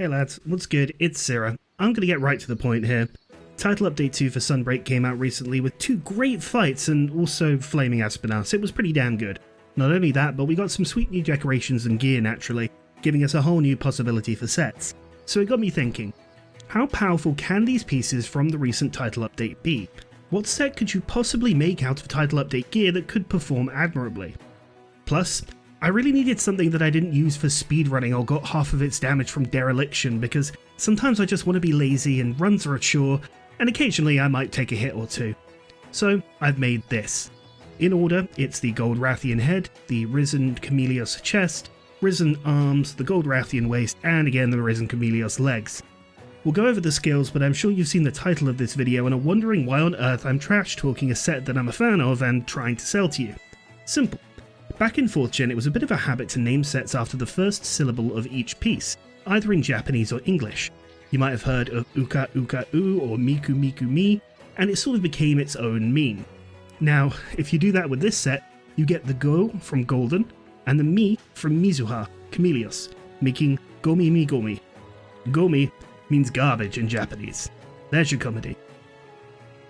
Hey lads, what's good? It's Cera. I'm gonna get right to the point here. Title Update 2 for Sunbreak came out recently with two great fights and also Flaming Aspinass. It was pretty damn good. Not only that, but we got some sweet new decorations and gear naturally, giving us a whole new possibility for sets. So it got me thinking, how powerful can these pieces from the recent Title Update be? What set could you possibly make out of Title Update gear that could perform admirably? Plus, I really needed something that I didn't use for speedrunning or got half of its damage from dereliction, because sometimes I just want to be lazy and runs are a chore, and occasionally I might take a hit or two. So I've made this. In order, it's the Gold Rathian head, the Risen Chameleos chest, Risen arms, the Gold Rathian waist, and again the Risen Chameleos legs. We'll go over the skills, but I'm sure you've seen the title of this video and are wondering why on earth I'm trash talking a set that I'm a fan of and trying to sell to you. Simple. Back in 4th gen, it was a bit of a habit to name sets after the first syllable of each piece, either in Japanese or English. You might have heard of Uka Uka U or Miku Miku Mi, and it sort of became its own meme. Now, if you do that with this set, you get the Go from Golden, and the Mi from Mizuha, Chameleos, making Gomi Mi Gomi. Gomi means garbage in Japanese. There's your comedy.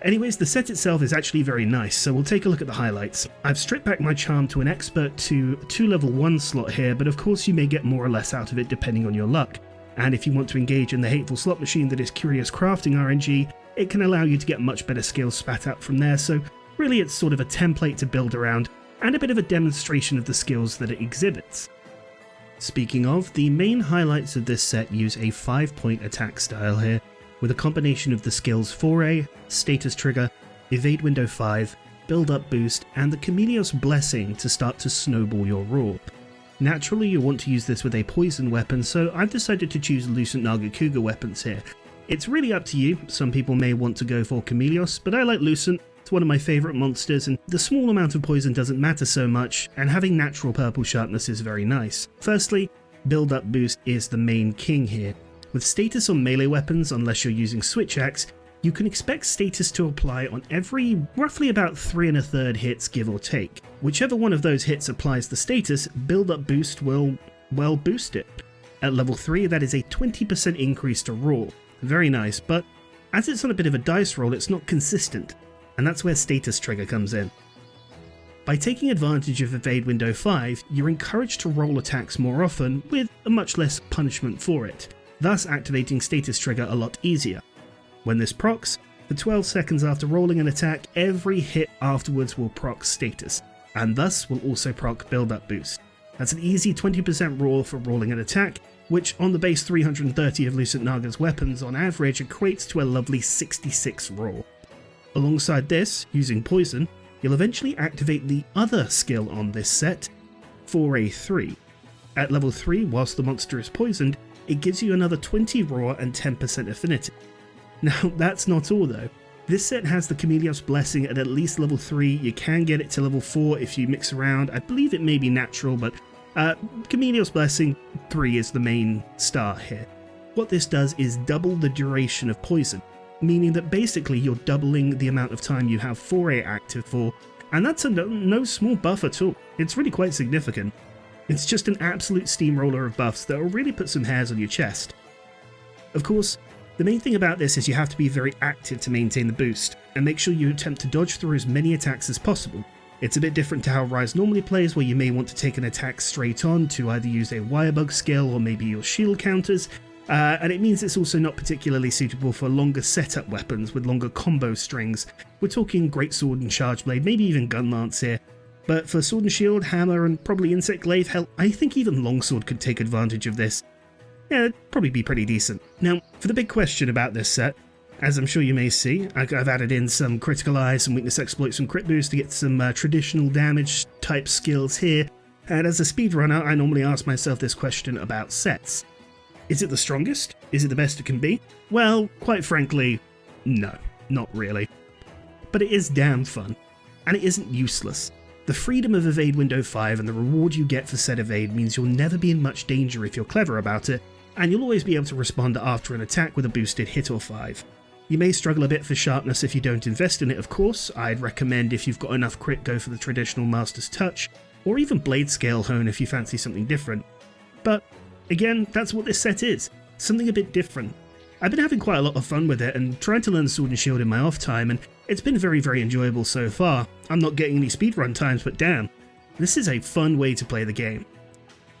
Anyways, the set itself is actually very nice, so we'll take a look at the highlights. I've stripped back my charm to an expert to 2 level 1 slot here, but of course you may get more or less out of it depending on your luck. And if you want to engage in the hateful slot machine that is Curious Crafting RNG, it can allow you to get much better skills spat out from there, so really it's sort of a template to build around, and a bit of a demonstration of the skills that it exhibits. Speaking of, the main highlights of this set use a 5-point attack style here, with a combination of the skills Foray, Status Trigger, Evade Window 5, Buildup Boost, and the Chameleos Blessing to start to snowball your roar. Naturally, you'll want to use this with a poison weapon, so I've decided to choose Lucent Nagakuga weapons here. It's really up to you. Some people may want to go for Chameleos, but I like Lucent. It's one of my favourite monsters, and the small amount of poison doesn't matter so much, and having natural purple sharpness is very nice. Firstly, Build-Up Boost is the main king here. With status on melee weapons, unless you're using Switchaxe, you can expect status to apply on every roughly about 3 1/3 hits, give or take. Whichever one of those hits applies the status, Build-Up Boost will, well, boost it. At level 3, that is a 20% increase to roar. Very nice, but as it's on a bit of a dice roll, it's not consistent, and that's where Status Trigger comes in. By taking advantage of Evade Window 5, you're encouraged to roll attacks more often, with a much less punishment for it, thus activating Status Trigger a lot easier. When this procs, for 12 seconds after rolling an attack, every hit afterwards will proc Status, and thus will also proc Build-Up Boost. That's an easy 20% roll for rolling an attack, which on the base 330 of Lucent Naga's weapons on average equates to a lovely 66 roll. Alongside this, using Poison, you'll eventually activate the other skill on this set, Foray 3. At level 3, whilst the monster is poisoned, it gives you another 20 roar and 10% affinity. Now that's not all though. This set has the Chameleos Blessing at least level 3, you can get it to level 4 if you mix around. I believe it may be natural, but Chameleos Blessing 3 is the main star here. What this does is double the duration of poison, meaning that basically you're doubling the amount of time you have Foray active for, and that's a no small buff at all. It's really quite significant. It's just an absolute steamroller of buffs that will really put some hairs on your chest. Of course, the main thing about this is you have to be very active to maintain the boost, and make sure you attempt to dodge through as many attacks as possible. It's a bit different to how Rise normally plays, where you may want to take an attack straight on to either use a Wirebug skill or maybe your shield counters, and it means it's also not particularly suitable for longer setup weapons with longer combo strings. We're talking Greatsword and Charge Blade, maybe even Gun Lance here. But for Sword and Shield, Hammer, and probably Insect Glaive, hell, I think even Longsword could take advantage of this. Yeah, it'd probably be pretty decent. Now, for the big question about this set, as I'm sure you may see, I've added in some Critical Eye, some Weakness Exploit, some Crit Boost to get some traditional damage type skills here, and as a speedrunner, I normally ask myself this question about sets. Is it the strongest? Is it the best it can be? Well, quite frankly, no, not really. But it is damn fun, and it isn't useless. The freedom of Evade Window 5 and the reward you get for said evade means you'll never be in much danger if you're clever about it, and you'll always be able to respond after an attack with a boosted hit or 5. You may struggle a bit for sharpness if you don't invest in it, of course. I'd recommend if you've got enough crit, go for the traditional Master's Touch, or even Blade Scale Hone if you fancy something different. But again, that's what this set is. something a bit different. I've been having quite a lot of fun with it and trying to learn Sword and Shield in my off time, and it's been very enjoyable so far. I'm not getting any speedrun times, but damn, this is a fun way to play the game.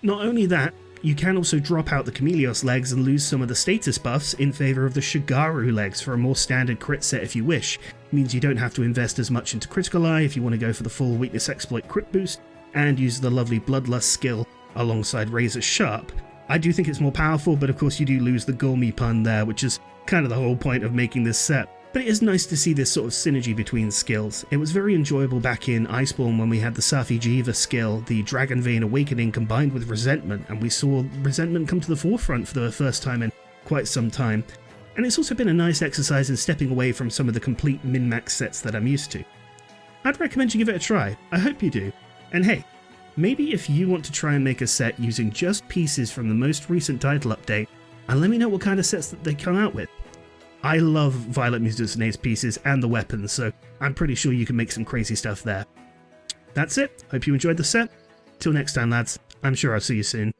Not only that, you can also drop out the Chameleos legs and lose some of the status buffs in favour of the Shigaru legs for a more standard crit set if you wish. It means you don't have to invest as much into Critical Eye if you want to go for the full Weakness Exploit crit boost, and use the lovely Bloodlust skill alongside Razor Sharp. I do think it's more powerful, but of course you do lose the Gulmi pun there, which is kind of the whole point of making this set. But it is nice to see this sort of synergy between skills. It was very enjoyable back in Iceborne when we had the Safi Jiva skill, the Dragon Vein Awakening combined with Resentment, and we saw Resentment come to the forefront for the first time in quite some time. And it's also been a nice exercise in stepping away from some of the complete min-max sets that I'm used to. I'd recommend you give it a try. I hope you do. And hey, maybe if you want to try and make a set using just pieces from the most recent title update, and let me know what kind of sets that they come out with. I love Violet Musicine's pieces and the weapons, so I'm pretty sure you can make some crazy stuff there. That's it. Hope you enjoyed the set. Till next time, lads. I'm sure I'll see you soon.